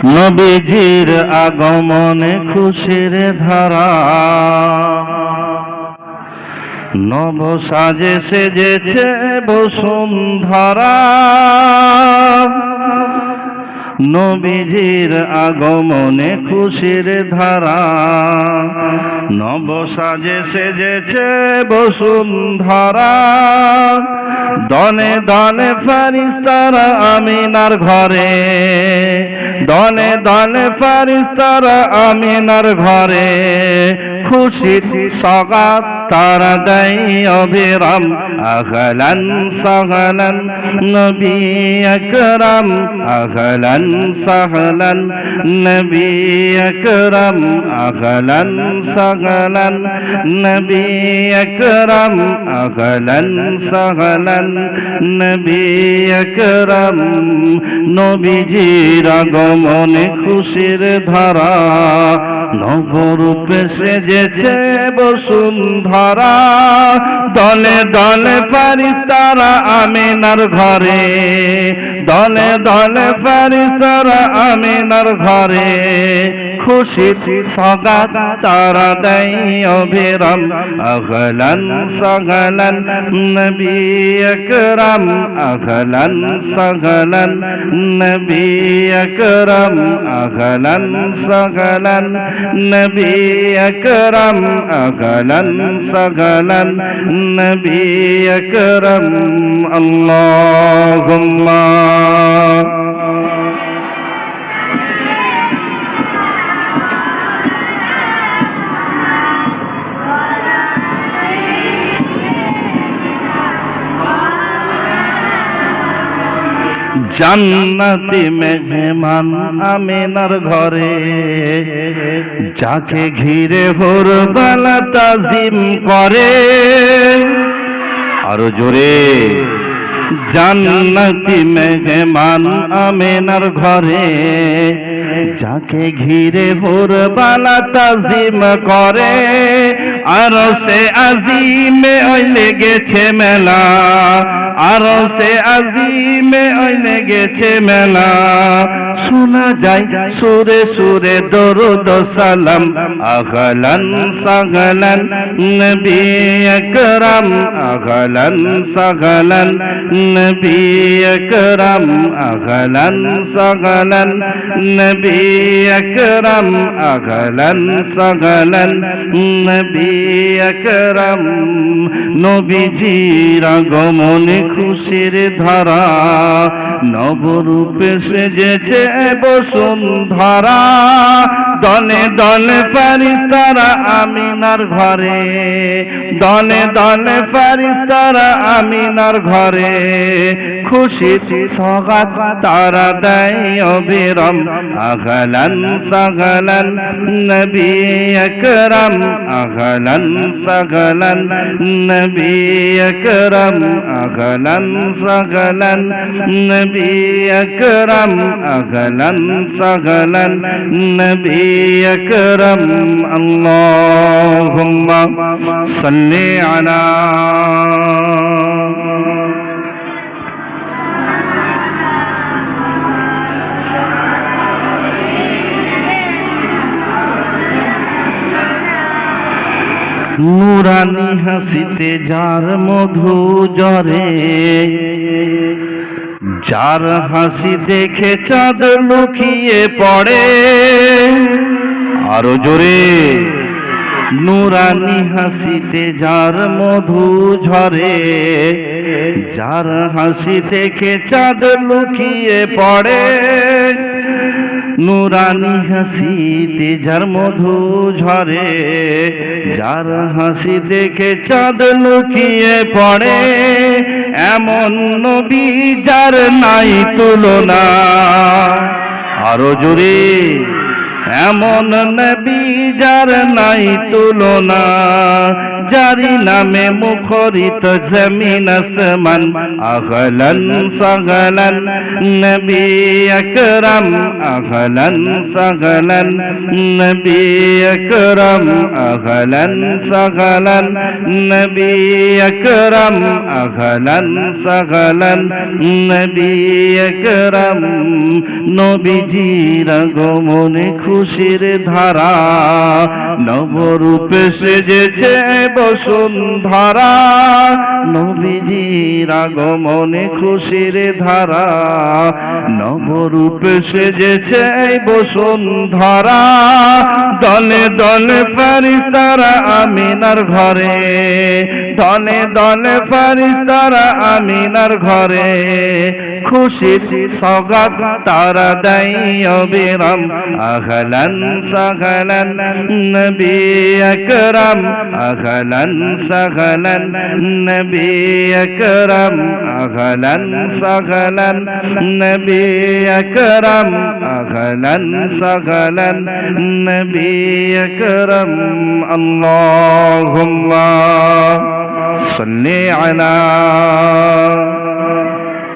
নবীজির আগমনে খুশির ধারা, নব সাজে সেজেছে বসুন্ধরা। নবীজির আগমনে খুশির ধারা, নব সাজে সেজেছে বসুন্ধরা। দলে দলে ফেরেশতারা আমিনার ঘরে, দলে দলে ফেরেশতারা আমিনার ঘরে, খুশির সওগাত তারা দেয় অবিরাম। আহলান সাহলান নবী আকরাম, আহলান সাহলান নবী আকরাম, আহলান সাহলান নবী আকরাম, আহলান সাহলান নবী আকরাম। নবীজির আগমনে খুশির ধারা, নবরূপে সেজেছে বসুন্ধরা। দলে দলে ফেরেশতারা আমিনার ঘরে, দলে দলে ফেরেশতারা আমিনার ঘরে, খুশির সওগাত তারা দেয় অবিরাম। আহলান সাহলান নবী আকরাম, আহলান সাহলান নবী আকরাম, আহলান সাহলান নবী আকরাম, আহলান সাহলান নবী আকরাম। আল্লাহুম্মা জান্নাতি মেহমান আমিনার ঘরে, যাকে ঘিরে ভোরবেলা তাজিম করে। আরো জোরে, জান্নাতি মেহমান আমিনার ঘরে, যাকে ঘিরে ভোরবেলা তাজিম করে। আরশে আজিমে ওই লেগেছে মেলা, আরশে আজিমে ওই লেগেছে মেলা। শোনা যায় সুরে সুরে দরুদ সালাম। আহলান সাহলান নবী আকরাম, আহলান সাহলান নবী আকরাম, আহলান সাহলান নবী আকরাম, আহলান সাহলান নবী আকরাম। নবীজির আগমনে খুশির ধারা, নবরূপে সেজেছে বসুন্ধরা। দলে দলে ফেরেশতারা আমিনার ঘরে, দলে দলে ফেরেশতারা আমিনার ঘরে, খুশির সওগাত তারা দেয় অবিরাম। আহলান সাহলান নবী আকরাম, আহলান সাহলান নবী আকরাম, আহলান সাহলান নবী আকরাম, আহলান সাহলান নবী আকরাম। আল্লাহুম্মা সাল্লি আলা নুরানি হাসিতে যার মধু ঝরে, যার হাসি দেখে চাঁদ লুকিয়ে পড়ে। আরো জোরে, নুরানি হাসিতে যার মধু ঝরে, যার হাসি দেখে চাঁদ লুকিয়ে পড়ে। নুরানি হাসিতে যার মধু ঝরে, যার হাসি দেখে চাঁদ লুকিয়ে পড়ে। এমন নবী যার নাই তুলনা। আরো জোরে, এমন নবী যার নাই তুলনা, যারি নামে মুখরিত জমিন আসমান, আহলান সাহলান নবী আকরাম, আহলান সাহলান নবী আকরাম, আহলান সাহলান নবী আকরাম, আহলান সাহলান নবী আকরাম। নবীজির আগমনে খুশির ধারা, নবরূপে সেজেছে বসুন্ধরা। নবীজির আগমনে খুশির ধারা, নবরূপে সেজেছে বসুন্ধরা। দলে দলে ফেরেশতারা আমিনার ঘরে, দলে দলে ফেরেশতারা আমিনার ঘরে, খুশির সওগাত তারা দেয় অবিরাম। আহলান সাহলান নবী আকরাম, আহলান সাহলান নবী আকরাম, আহলান সাহলান নবী আকরাম, আহলান সাহলান নবী আকরাম। আল্লাহুম্মা সাল্লি আলা